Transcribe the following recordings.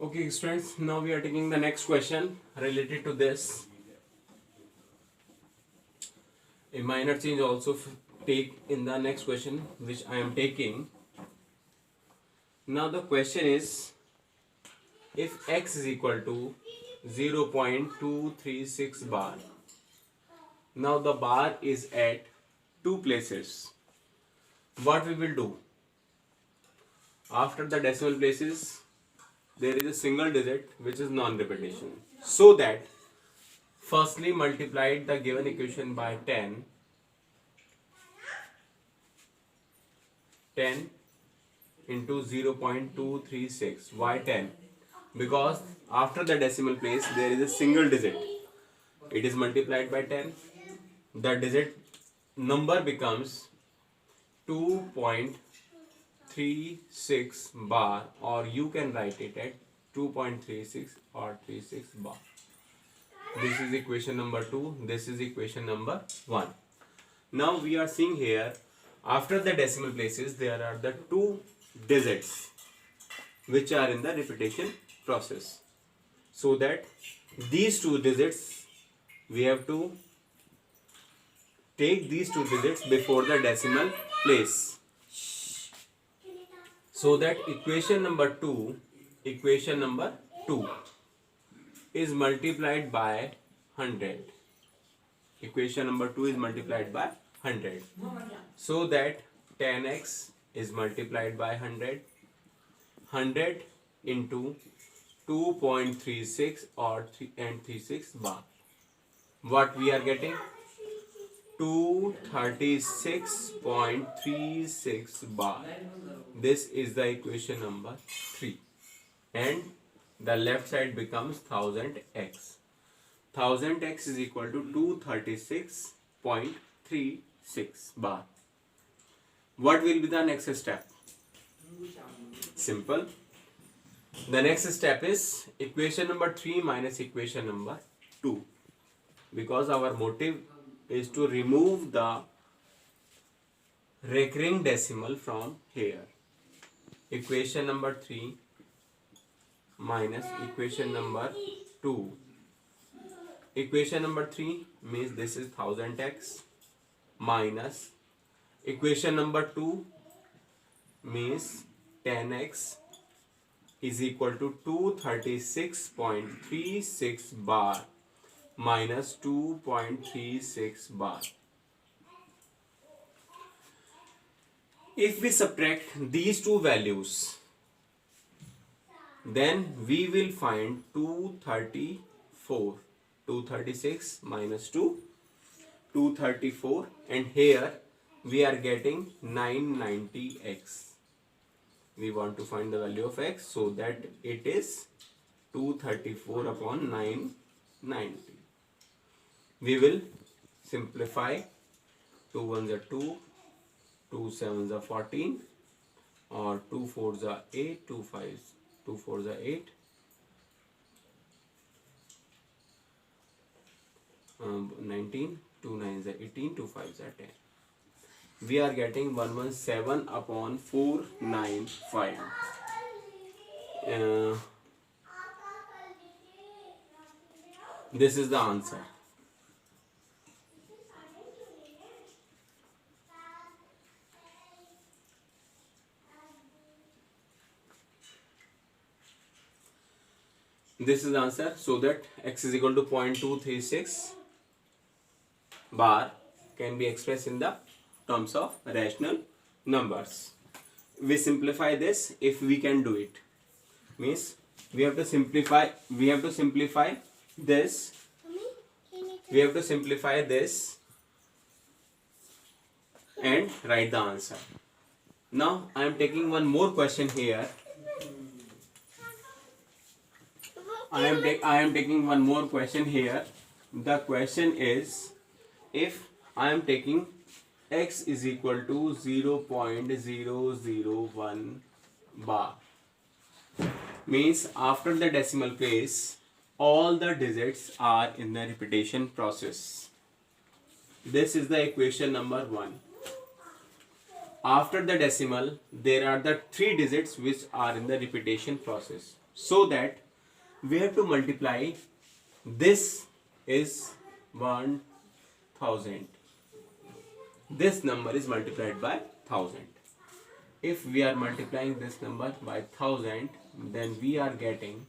Okay, students, now we are taking the next question related to this. A minor change also take in the next question which I am taking. Now the question is, if x is equal to 0.236 bar. Now the bar is at two places. What we will do? After the decimal places, there is a single digit which is non-repetition. So that firstly multiplied the given equation by 10 into 0.236. Why 10? Because after the decimal place there is a single digit. It is multiplied by 10. The digit number becomes 2.36 bar, or you can write it at 2.36 or 36 bar. This is equation number 2. This is equation number 1. Now we are seeing here, after the decimal places there are the two digits which are in the repetition process. So that these two digits, we have to take these two digits before the decimal place. So that equation number 2 is multiplied by 100. Equation number 2 is multiplied by 100. So that 10x is multiplied by 100. 100 into 2.36 or 36 bar. What we are getting? 236.36 bar. This is the equation number 3. And the left side becomes 1000x. 1000x is equal to 236.36 bar. What will be the next step? Simple. The next step is equation number 3 minus equation number 2. Because our motive is to remove the recurring decimal from here. Equation number 3 minus equation number 2. Equation number 3 means this is 1000x minus equation number 2 means 10x is equal to 236.36 bar minus 2.36 bar. If we subtract these two values, then we will find 234. 236 minus 2, 234, and here we are getting 990x. We want to find the value of x, so that it is 234 upon 990. We will simplify. 2 1s are 2, 2 7s are 14, or 2 4s are 8, 2 4s are 8. 19, 2 9s are 18, 2 5s are 10. We are getting 117 upon 495. This is the answer. This is the answer. So that x is equal to 0.236 bar can be expressed in the terms of rational numbers. We simplify this if we can do it. Means we have to simplify this. We have to simplify this and write the answer. Now I am taking one more question here. I am taking one more question here. The question is, if I am taking x is equal to 0.001 bar, means after the decimal place all the digits are in the repetition process. This is the equation number 1. after the decimal there are the 3 digits which are in the repetition process, so that we have to multiply. This is 1000. This number is multiplied by 1000. If we are multiplying this number by 1000, then we are getting,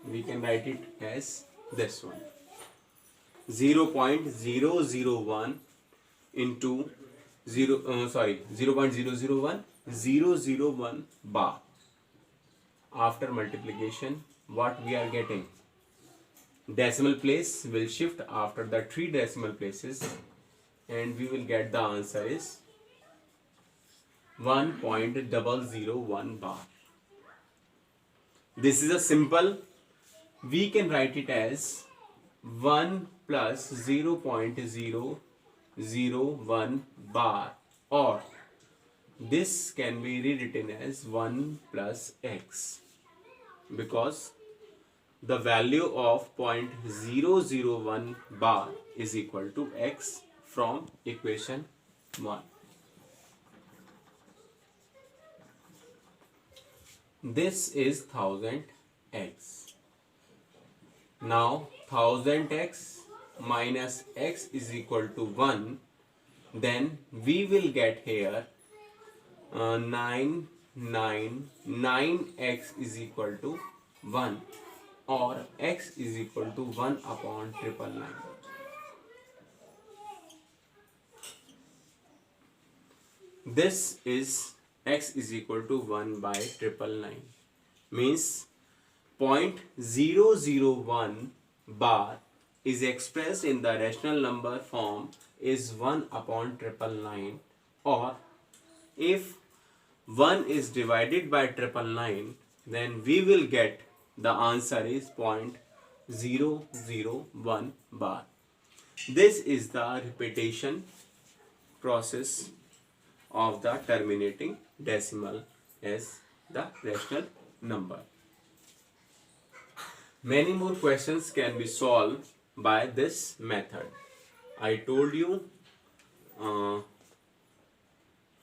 we can write it as this one, 0.001 into 0.001 bar. After multiplication, what we are getting? Decimal place will shift after the 3 decimal places, and we will get the answer is 1.001 bar. This is a simple, we can write it as 1 plus 0.001 bar, or this can be rewritten as 1 plus x, because the value of 0.001 bar is equal to x from equation 1. This is 1000x. Now 1000x minus x is equal to 1. Then we will get here 999x is equal to 1, or x is equal to 1 upon 999. This is x is equal to 1 by 999, means 0.001 bar is expressed in the rational number form is 1 upon 999, or if 1 is divided by 999, then we will get the answer is 0.001 bar. This is the repetition process of the terminating decimal as the rational number. Many more questions can be solved by this method. I told you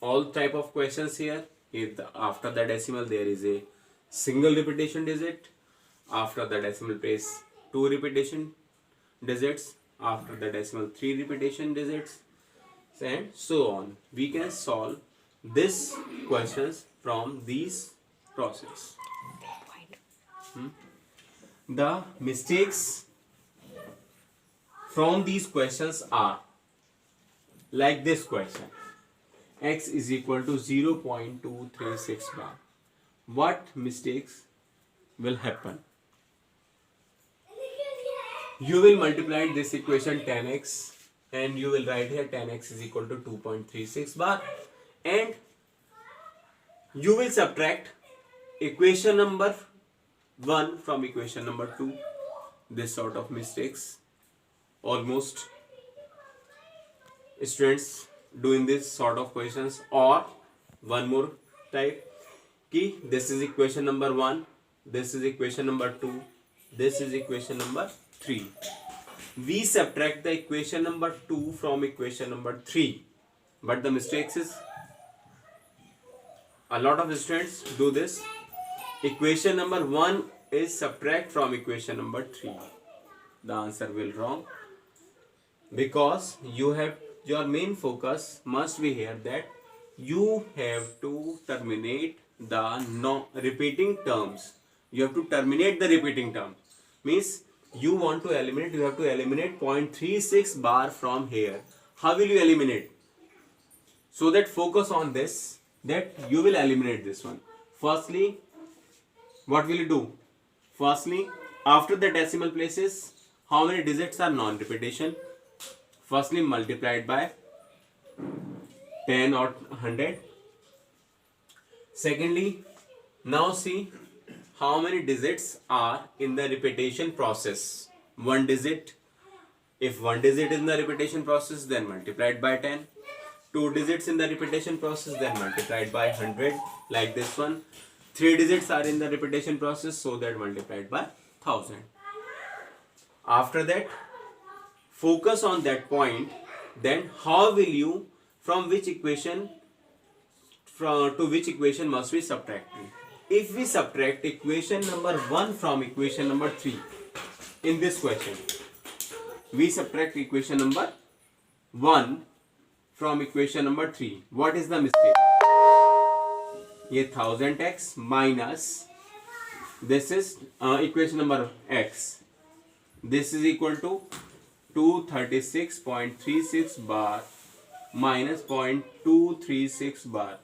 all type of questions here. If after the decimal there is a single repetition digit, after the decimal place 2 repetition digits, after the decimal 3 repetition digits, and so on. We can solve this questions from these process. The mistakes from these questions are like this question: x is equal to 0.236 bar. What mistakes will happen? You will multiply this equation 10x, and you will write here 10x is equal to 2.36 bar, and you will subtract equation number 1 from equation number 2. This sort of mistakes, almost students doing this sort of questions. Or one more type, ki this is equation number 1, this is equation number 2, this is equation number 3. We subtract the equation number 2 from equation number 3, but the mistakes is, a lot of students do this. Equation number 1 is subtract from equation number 3. The answer will wrong, because you have, your main focus must be here that you have to terminate the repeating terms. You have to terminate the repeating term. Means you want to eliminate, you have to eliminate 0.36 bar from here. How will you eliminate? So that focus on this, that you will eliminate this one. Firstly, what will you do? Firstly, after the decimal places, how many digits are non-repetition? Firstly, multiplied by 10 or 100. Secondly, now see how many digits are in the repetition process. One digit. If one digit is in the repetition process, then multiplied by 10. 2 digits in the repetition process, then multiplied by 100, like this one. 3 digits are in the repetition process, so that multiplied by 1000. After that, focus on that point. Then how will you from which equation to which equation must we subtract? If we subtract equation number 1 from equation number 3 in this question, we subtract equation number 1 from equation number 3. What is the mistake? ये 1000x minus this is equation number x. This is equal to 236.36 bar minus 0.236 bar.